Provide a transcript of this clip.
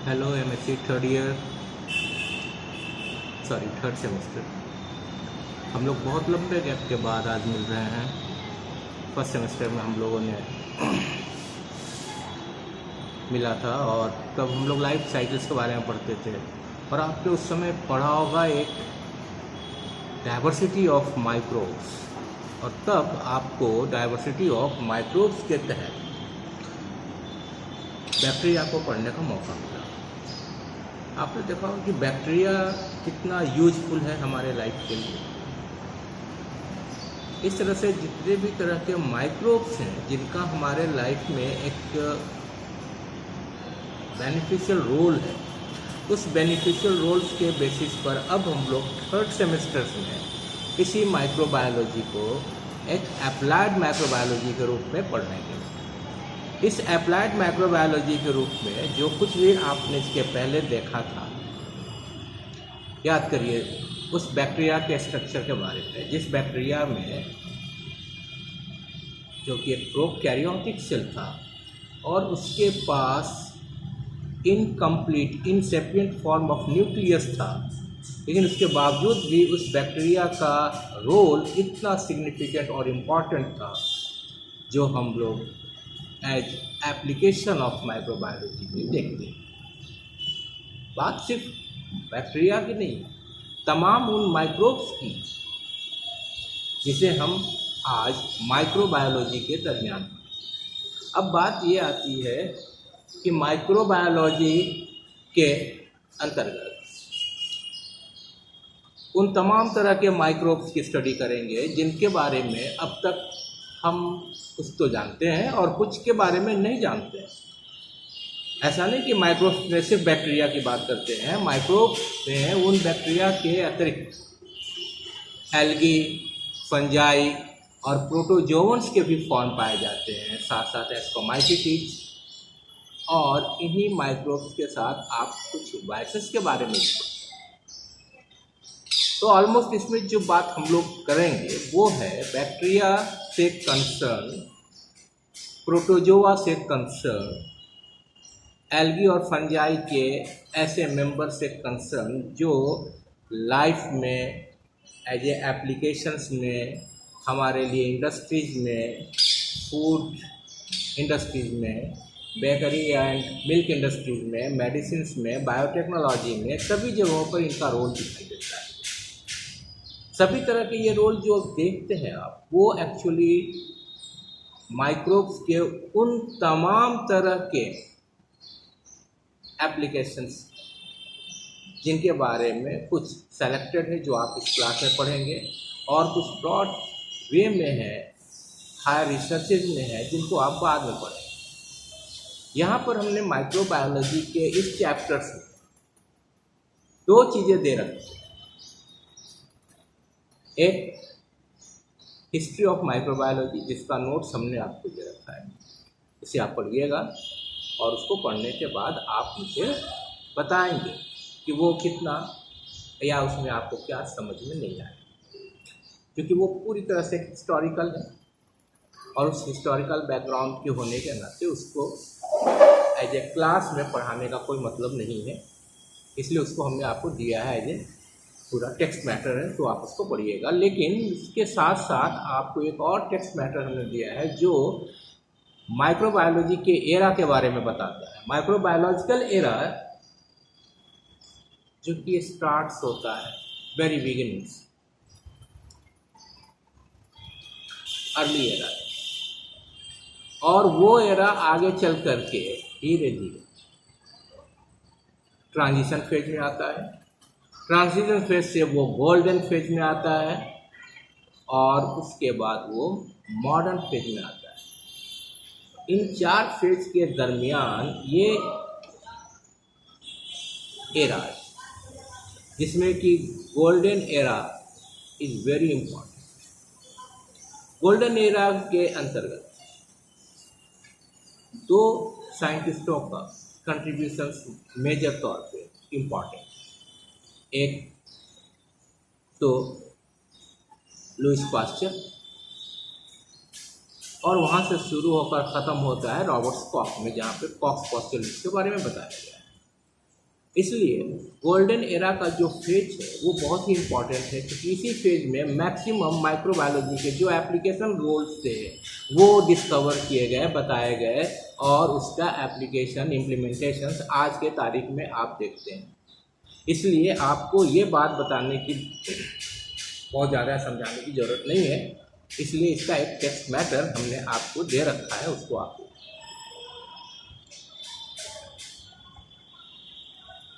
Hello MSc third year, sorry third semester. हम लोग बहुत लंबे गैप के बाद आज मिल रहे हैं। फर्स्ट सेमेस्टर में हम लोगों ने मिला था और तब हम लोग लाइफ साइकिल्स के बारे में पढ़ते थे और आपने उस समय पढ़ा होगा एक डाइवर्सिटी ऑफ माइक्रोब्स, और तब आपको डाइवर्सिटी ऑफ माइक्रोब्स के तहत बैक्टीरिया को पढ़ने का मौका मिला। आपने देखा होगा कि बैक्टीरिया कितना यूजफुल है हमारे लाइफ के लिए। इस तरह से जितने भी तरह के माइक्रोब्स हैं जिनका हमारे लाइफ में एक बेनिफिशियल रोल है, उस बेनिफिशियल रोल्स के बेसिस पर अब हम लोग थर्ड सेमेस्टर्स में इसी माइक्रोबायोलॉजी को एक अप्लाइड माइक्रोबायोलॉजी के रूप में पढ़ेंगे। इस अप्लाइड माइक्रोबायोलॉजी के रूप में जो कुछ भी आपने इसके पहले देखा था, याद करिए उस बैक्टीरिया के स्ट्रक्चर के बारे में, जिस बैक्टीरिया में जो कि एक प्रोकैरियोटिक सेल था और उसके पास इनकम्प्लीट इनसेपिएंट फॉर्म ऑफ न्यूक्लियस था, लेकिन उसके बावजूद भी उस बैक्टीरिया का रोल इतना सिग्निफिकेंट और इम्पॉर्टेंट था जो हम लोग एज एप्लीकेशन ऑफ माइक्रोबायोलॉजी में देखते हैं। बात सिर्फ बैक्टीरिया की नहीं, तमाम उन माइक्रोब्स की जिसे हम आज माइक्रोबायोलॉजी के दरमियान। अब बात ये आती है कि माइक्रोबायोलॉजी के अंतर्गत उन तमाम तरह के माइक्रोब्स की स्टडी करेंगे जिनके बारे में अब तक हम कुछ तो जानते हैं और कुछ के बारे में नहीं जानते हैं। ऐसा नहीं कि माइक्रोब्स में सिर्फ बैक्टीरिया की बात करते हैं, माइक्रोब्स में उन बैक्टीरिया के अतिरिक्त एल्गी, फंजाई और प्रोटोजोअन्स के भी फॉर्म पाए जाते हैं, साथ साथ एस्कोमाइटिस। और इन्हीं माइक्रोब्स के साथ आप कुछ वायरसेस के बारे में तो ऑलमोस्ट इसमें जो बात हम लोग करेंगे वो है बैक्टीरिया से कंसर्न, प्रोटोजोआ से कंसर्न, एल्गी और फंजाई के ऐसे मेंबर से कंसर्न जो लाइफ में एज ए एप्लीकेशंस में हमारे लिए इंडस्ट्रीज़ में, फूड इंडस्ट्रीज़ में, बेकरी एंड मिल्क इंडस्ट्रीज़ में, मेडिसिन्स में, बायोटेक्नोलॉजी में, सभी जगहों पर इनका रोल दिखाई देता है। सभी तरह के ये रोल जो देखते हैं आप, वो एक्चुअली माइक्रोब्स के उन तमाम तरह के एप्लीकेशंस जिनके बारे में कुछ सेलेक्टेड है जो आप इस क्लास में पढ़ेंगे और कुछ ब्रॉड वे में है, हायर रिसर्चेज में है, जिनको आप बाद में पढ़ेंगे। यहाँ पर हमने माइक्रोबायोलॉजी के इस चैप्टर्स में दो चीज़ें दे रखी हैं। एक हिस्ट्री ऑफ माइक्रोबायोलॉजी जिसका नोट्स हमने आपको दे रखा है, इसे आप पढ़िएगा और उसको पढ़ने के बाद आप मुझे बताएंगे कि वो कितना या उसमें आपको क्या समझ में नहीं आया, क्योंकि वो पूरी तरह से हिस्टोरिकल है और उस हिस्टोरिकल बैकग्राउंड के होने के नाते उसको एज ए क्लास में पढ़ाने का कोई मतलब नहीं है, इसलिए उसको हमने आपको दिया है एज ए पूरा टेक्स्ट मैटर है, तो आप उसको पढ़िएगा। लेकिन इसके साथ साथ आपको एक और टेक्स्ट मैटर हमने दिया है जो माइक्रोबायोलॉजी के एरा के बारे में बताता है। माइक्रोबायोलॉजिकल एरा जो कि स्टार्ट्स होता है वेरी बिगिनिंग्स, अर्ली एरा, और वो एरा आगे चल करके धीरे धीरे ट्रांजिशन फेज में आता है। ट्रांजिशन फेज से वो गोल्डन फेज में आता है और उसके बाद वो मॉडर्न फेज में आता है। इन चार फेज के दरमियान ये एरा है जिसमें कि golden era is very important. Golden era के अंतर्गत दो साइंटिस्टों का कंट्रीब्यूशंस मेजर तौर पे इम्पॉर्टेंट। एक तो लुईस पास्चर और वहाँ से शुरू होकर ख़त्म होता है रॉबर्ट कॉक में, जहाँ पे कॉक्स पॉस्टुलेट्स के बारे में बताया गया है। इसलिए गोल्डन एरा का जो फेज है वो बहुत ही इम्पॉर्टेंट है, क्योंकि इसी फेज में मैक्सिमम माइक्रोबायोलॉजी के जो एप्लीकेशन रोल्स थे वो डिस्कवर किए गए, बताए गए, और उसका एप्लीकेशन इम्प्लीमेंटेशंस आज के तारीख में आप देखते हैं। इसलिए आपको ये बात बताने की बहुत ज़्यादा समझाने की ज़रूरत नहीं है, इसलिए इसका एक टेक्स्ट मैटर हमने आपको दे रखा है, उसको आप